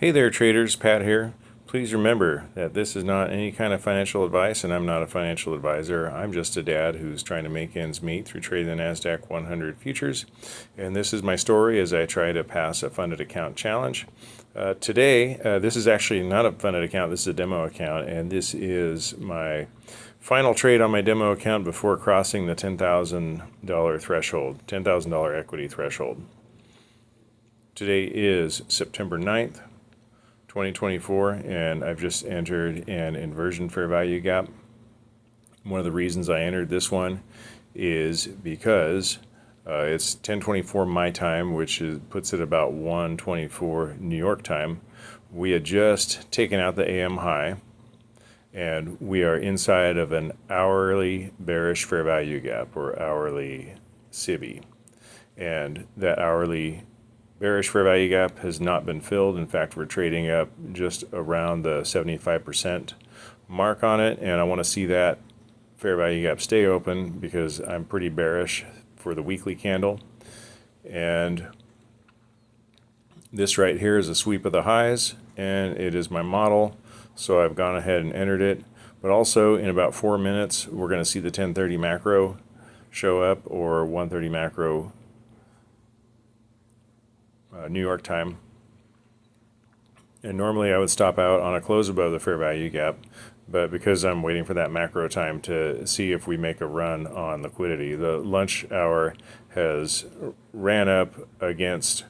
Hey there traders, Pat here. Please remember that this is not any kind of financial advice and I'm not a financial advisor. I'm just a dad who's trying to make ends meet through trading the NASDAQ 100 futures. And this is my story as I try to pass a funded account challenge. Today, this is actually not a funded account, this is a demo account, and this is my final trade on my demo account before crossing the $10,000 threshold, $10,000 equity threshold. Today is September 9th. 2024, and I've just entered an inversion fair value gap. One of the reasons I entered this one is because it's 10:24 my time, which puts it about 1:24 New York time. We had just taken out the AM high, and we are inside of an hourly bearish fair value gap, or hourly SIBI, and that hourly bearish fair value gap has not been filled. In fact, we're trading up just around the 75% mark on it, and I want to see that fair value gap stay open because I'm pretty bearish for the weekly candle. And this right here is a sweep of the highs, and it is my model, so I've gone ahead and entered it. But also in about 4 minutes, we're going to see the 1030 macro show up, or 130 macro New York time. And normally I would stop out on a close above the fair value gap, but because I'm waiting for that macro time to see if we make a run on liquidity, the lunch hour has ran up against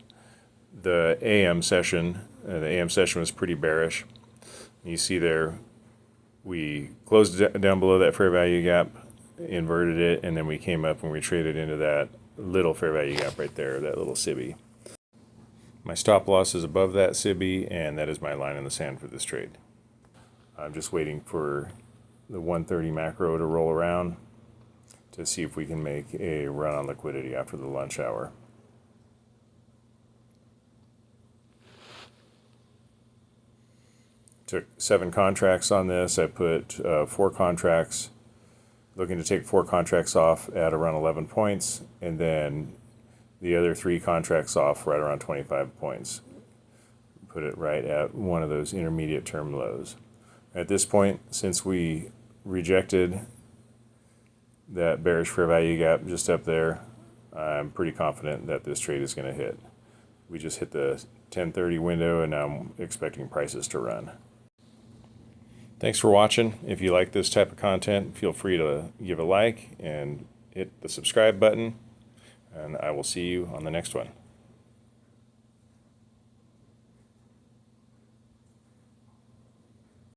the AM session. The AM session was pretty bearish. You see there, we closed down below that fair value gap, inverted it, and then we came up and we traded into that little fair value gap right there, that little SIBI. My stop loss is above that SIBI, and that is my line in the sand for this trade. I'm just waiting for the 130 macro to roll around to see if we can make a run on liquidity after the lunch hour. Took 7 contracts on this. I put 4 contracts, looking to take 4 contracts off at around 11 points, and then the other 3 contracts off right around 25 points. Put it right at one of those intermediate term lows. At this point, since we rejected that bearish fair value gap just up there, I'm pretty confident that this trade is going to hit. We just hit the 1030 window, and now I'm expecting prices to run. Thanks for watching. If you like this type of content, feel free to give a like and hit the subscribe button. And I will see you on the next one.